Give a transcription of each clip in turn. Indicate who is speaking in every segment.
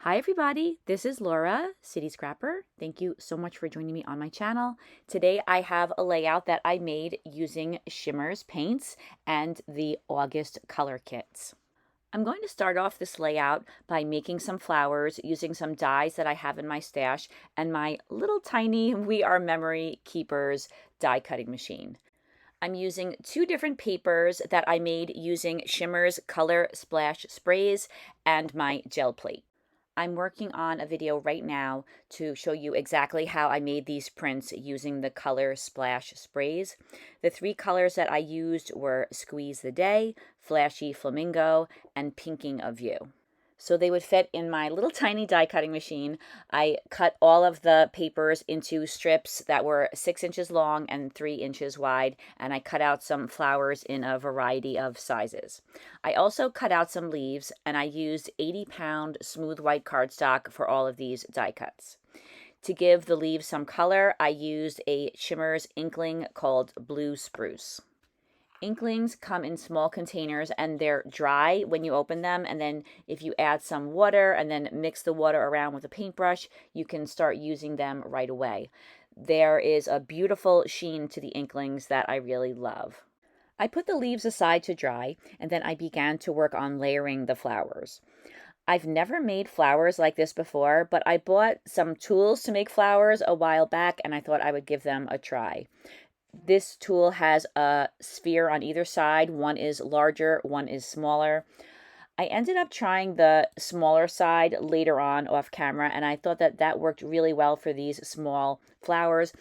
Speaker 1: Hi everybody, this is Laura, City Scrapper. Thank you so much for joining me on my channel. Today I have a layout that I made using Shimmerz Paints and the August color kits. I'm going to start off this layout by making some flowers using some dies that I have in my stash and my little tiny We Are Memory Keepers die cutting machine. I'm using two different papers that I made using Shimmerz Color Splash Sprays and my gel plate. I'm working on a video right now to show you exactly how I made these prints using the color splash sprays. The three colors that I used were Squeeze the Day, Flashy Flamingo, and Pinking of You. So they would fit in my little tiny die cutting machine. I cut all of the papers into strips that were 6 inches long and 3 inches wide, and I cut out some flowers in a variety of sizes. I also cut out some leaves, and I used 80-pound smooth white cardstock for all of these die cuts. To give the leaves some color, I used a Shimmerz inkling called Blue Spruce. Inklings come in small containers and they're dry when you open them, and then if you add some water and then mix the water around with a paintbrush, you can start using them right away. There is a beautiful sheen to the Inklings that I really love. I put the leaves aside to dry, and then I began to work on layering the flowers. I've never made flowers like this before, but I bought some tools to make flowers a while back and I thought I would give them a try. This tool has a sphere on either side. One is larger, one is smaller. I ended up trying the smaller side later on off camera, and I thought that that worked really well for these small flowers.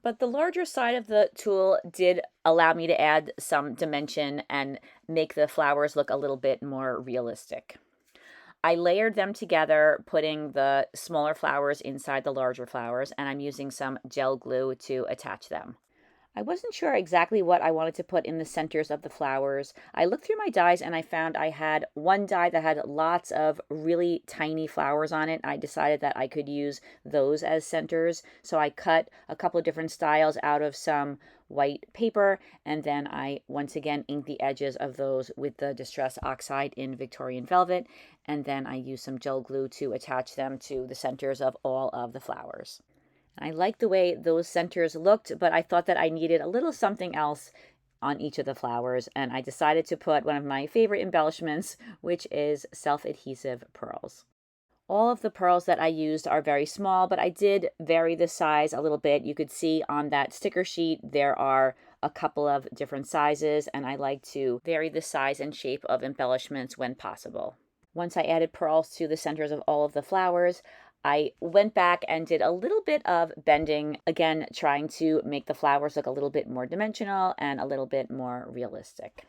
Speaker 1: But the larger side of the tool did allow me to add some dimension and make the flowers look a little bit more realistic. I layered them together, putting the smaller flowers inside the larger flowers, and I'm using some gel glue to attach them. I wasn't sure exactly what I wanted to put in the centers of the flowers. I looked through my dies and I found I had one die that had lots of really tiny flowers on it. I decided that I could use those as centers. So I cut a couple of different styles out of some white paper, and then I once again inked the edges of those with the Distress Oxide in Victorian Velvet, and then I used some gel glue to attach them to the centers of all of the flowers. I liked the way those centers looked, but I thought that I needed a little something else on each of the flowers, and I decided to put one of my favorite embellishments, which is self-adhesive pearls. All of the pearls that I used are very small, but I did vary the size a little bit. You could see on that sticker sheet there are a couple of different sizes, and I like to vary the size and shape of embellishments when possible. Once I added pearls to the centers of all of the flowers, I went back and did a little bit of bending, again, trying to make the flowers look a little bit more dimensional and a little bit more realistic.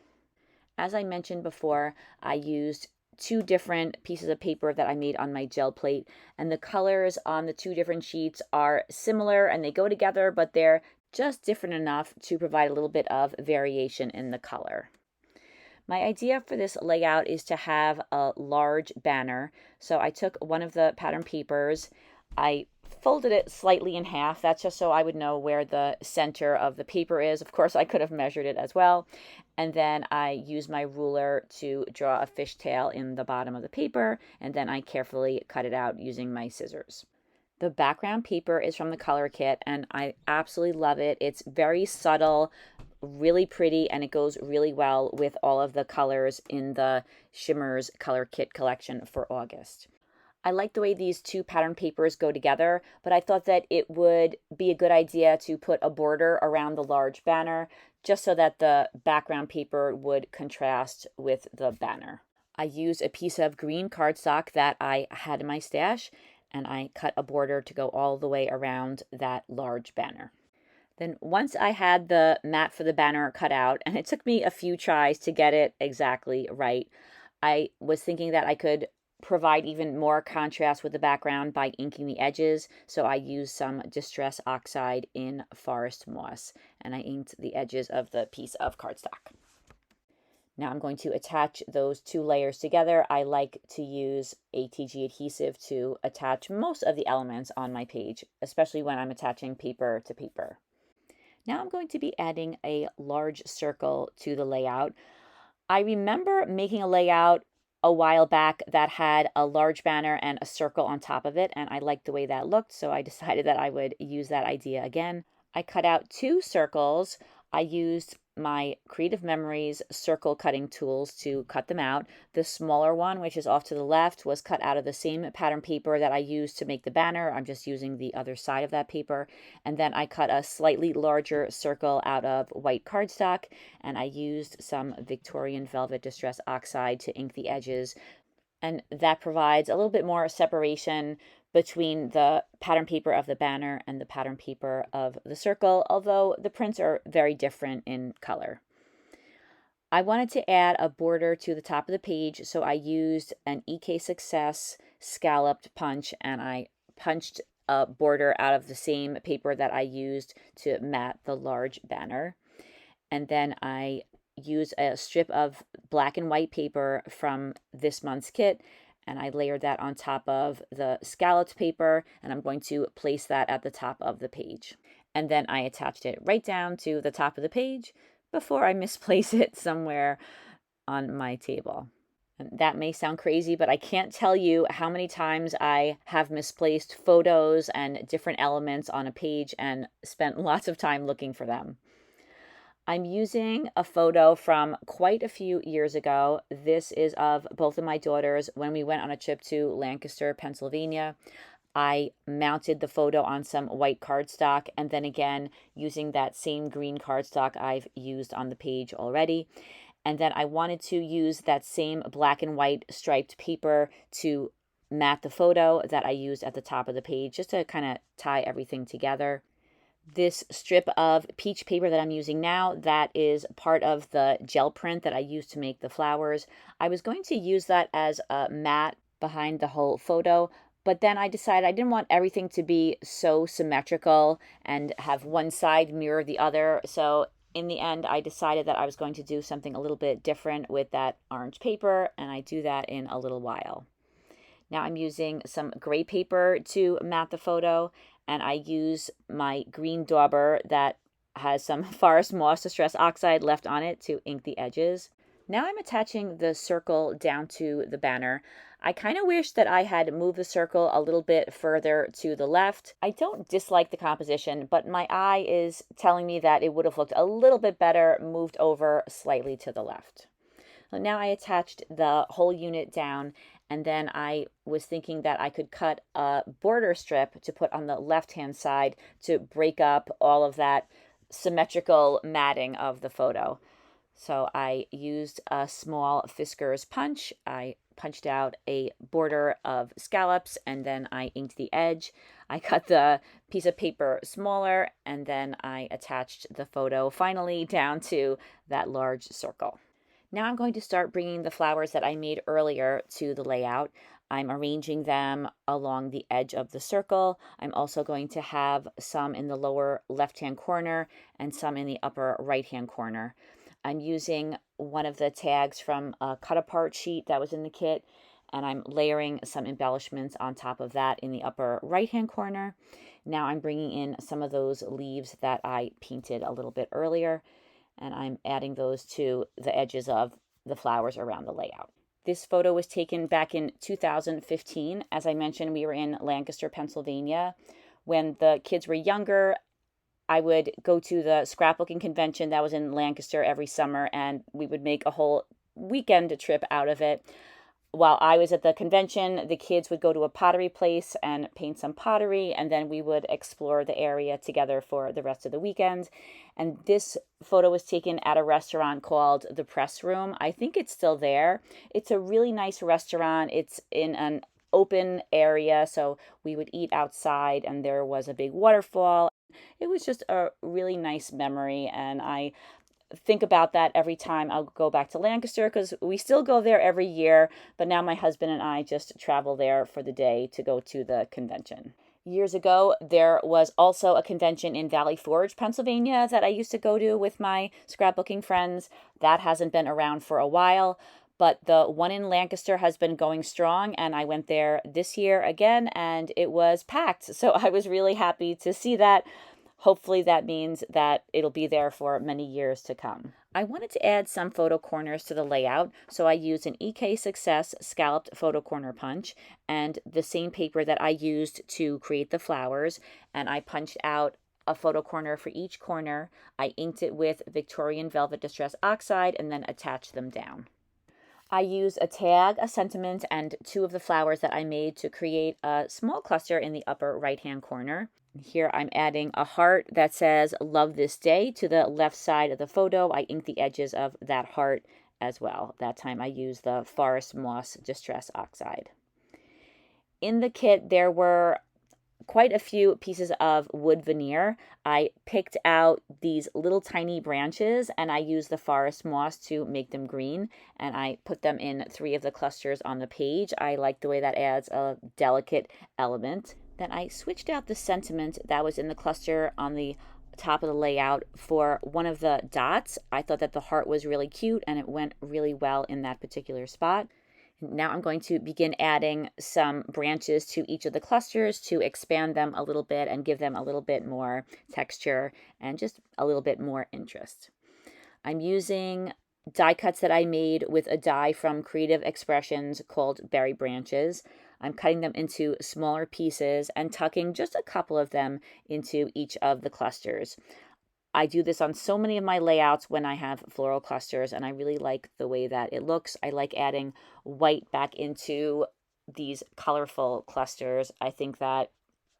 Speaker 1: As I mentioned before, I used two different pieces of paper that I made on my gel plate, and the colors on the two different sheets are similar and they go together, but they're just different enough to provide a little bit of variation in the color. My idea for this layout is to have a large banner. So I took one of the pattern papers, I folded it slightly in half. That's just so I would know where the center of the paper is. Of course, I could have measured it as well. And then I used my ruler to draw a fishtail in the bottom of the paper, and then I carefully cut it out using my scissors. The background paper is from the color kit, and I absolutely love it. It's very subtle, really pretty, and it goes really well with all of the colors in the Shimmerz color kit collection for August. I like the way these two pattern papers go together, but I thought that it would be a good idea to put a border around the large banner just so that the background paper would contrast with the banner. I used a piece of green cardstock that I had in my stash, and I cut a border to go all the way around that large banner. Then once I had the mat for the banner cut out, and it took me a few tries to get it exactly right, I was thinking that I could provide even more contrast with the background by inking the edges. So I used some Distress Oxide in Forest Moss, and I inked the edges of the piece of cardstock. Now I'm going to attach those two layers together. I like to use ATG adhesive to attach most of the elements on my page, especially when I'm attaching paper to paper. Now I'm going to be adding a large circle to the layout. I remember making a layout a while back that had a large banner and a circle on top of it, and I liked the way that looked, so I decided that I would use that idea again. I cut out 2 circles. I used my Creative Memories circle cutting tools to cut them out. The smaller one, which is off to the left, was cut out of the same pattern paper that I used to make the banner. I'm just using the other side of that paper. And then I cut a slightly larger circle out of white cardstock, and I used some Victorian Velvet Distress Oxide to ink the edges. And that provides a little bit more separation between the pattern paper of the banner and the pattern paper of the circle, although the prints are very different in color. I wanted to add a border to the top of the page, so I used an EK Success scalloped punch, and I punched a border out of the same paper that I used to mat the large banner. And then I used a strip of black and white paper from this month's kit, and I layered that on top of the scalloped paper, and I'm going to place that at the top of the page. And then I attached it right down to the top of the page before I misplace it somewhere on my table. And that may sound crazy, but I can't tell you how many times I have misplaced photos and different elements on a page and spent lots of time looking for them. I'm using a photo from quite a few years ago. This is of both of my daughters when we went on a trip to Lancaster, Pennsylvania. I mounted the photo on some white cardstock, and then again using that same green cardstock I've used on the page already. And then I wanted to use that same black and white striped paper to mat the photo that I used at the top of the page, just to kind of tie everything together. This strip of peach paper that I'm using now, that is part of the gel print that I used to make the flowers. I was going to use that as a mat behind the whole photo, but then I decided I didn't want everything to be so symmetrical and have one side mirror the other. So in the end, I decided that I was going to do something a little bit different with that orange paper, and I do that in a little while. Now I'm using some gray paper to mat the photo, and I use my green dauber that has some Forest Moss Distress Oxide left on it to ink the edges. Now I'm attaching the circle down to the banner. I kind of wish that I had moved the circle a little bit further to the left. I don't dislike the composition, but my eye is telling me that it would have looked a little bit better moved over slightly to the left. So now I attached the whole unit down, and then I was thinking that I could cut a border strip to put on the left-hand side to break up all of that symmetrical matting of the photo. So I used a small Fiskars punch. I punched out a border of scallops, and then I inked the edge. I cut the piece of paper smaller, and then I attached the photo finally down to that large circle. Now I'm going to start bringing the flowers that I made earlier to the layout. I'm arranging them along the edge of the circle. I'm also going to have some in the lower left-hand corner and some in the upper right-hand corner. I'm using one of the tags from a cut-apart sheet that was in the kit, and I'm layering some embellishments on top of that in the upper right-hand corner. Now I'm bringing in some of those leaves that I painted a little bit earlier, and I'm adding those to the edges of the flowers around the layout. This photo was taken back in 2015. As I mentioned, we were in Lancaster, Pennsylvania. When the kids were younger, I would go to the scrapbooking convention that was in Lancaster every summer, and we would make a whole weekend trip out of it. While I was at the convention, the kids would go to a pottery place and paint some pottery, and then we would explore the area together for the rest of the weekend. And this photo was taken at a restaurant called the Pressroom. I think it's still there. It's a really nice restaurant. It's in an open area, so we would eat outside, and there was a big waterfall. It was just a really nice memory, and I think about that every time I'll go back to Lancaster, because we still go there every year, but now my husband and I just travel there for the day to go to the convention. Years ago, there was also a convention in Valley Forge, Pennsylvania that I used to go to with my scrapbooking friends. That hasn't been around for a while, but the one in Lancaster has been going strong, and I went there this year again, and it was packed. So I was really happy to see that. Hopefully that means that it'll be there for many years to come. I wanted to add some photo corners to the layout, so I used an EK Success scalloped photo corner punch and the same paper that I used to create the flowers, and I punched out a photo corner for each corner. I inked it with Victorian Velvet Distress Oxide and then attached them down. I used a tag, a sentiment, and 2 of the flowers that I made to create a small cluster in the upper right-hand corner. Here I'm adding a heart that says "Love this day" to the left side of the photo. I inked the edges of that heart as well. That time I used the Forest Moss Distress Oxide. In the kit there were quite a few pieces of wood veneer. I picked out these little tiny branches and I used the forest moss to make them green, and I put them in 3 of the clusters on the page. I like the way that adds a delicate element. Then I switched out the sentiment that was in the cluster on the top of the layout for one of the dots. I thought that the heart was really cute and it went really well in that particular spot. Now I'm going to begin adding some branches to each of the clusters to expand them a little bit and give them a little bit more texture and just a little bit more interest. I'm using die cuts that I made with a die from Creative Expressions called Berry Branches. I'm cutting them into smaller pieces and tucking just a couple of them into each of the clusters. I do this on so many of my layouts when I have floral clusters, and I really like the way that it looks. I like adding white back into these colorful clusters. I think that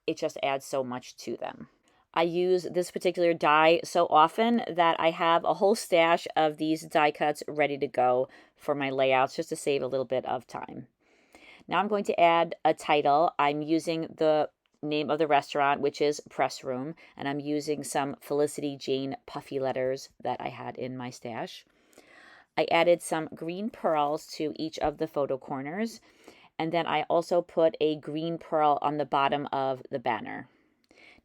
Speaker 1: it just adds so much to them. I use this particular die so often that I have a whole stash of these die cuts ready to go for my layouts just to save a little bit of time. Now I'm going to add a title. I'm using the name of the restaurant, which is Pressroom, and I'm using some Felicity Jane puffy letters that I had in my stash. I added some green pearls to each of the photo corners, and then I also put a green pearl on the bottom of the banner.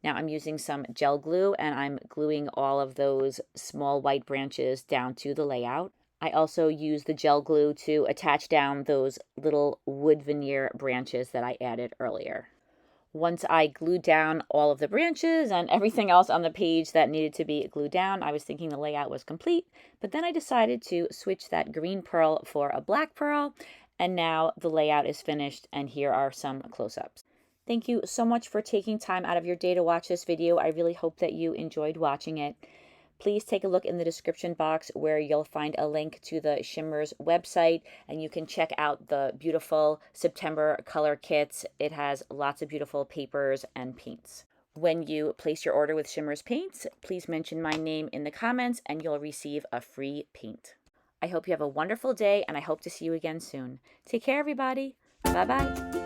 Speaker 1: Now I'm using some gel glue and I'm gluing all of those small white branches down to the layout. I also use the gel glue to attach down those little wood veneer branches that I added earlier. Once I glued down all of the branches and everything else on the page that needed to be glued down, I was thinking the layout was complete, but then I decided to switch that green pearl for a black pearl, and now the layout is finished, and here are some close-ups. Thank you so much for taking time out of your day to watch this video. I really hope that you enjoyed watching it. Please take a look in the description box where you'll find a link to the Shimmerz website, and you can check out the beautiful September color kits. It has lots of beautiful papers and paints. When you place your order with Shimmerz Paints, please mention my name in the comments and you'll receive a free paint. I hope you have a wonderful day, and I hope to see you again soon. Take care, everybody. Bye-bye.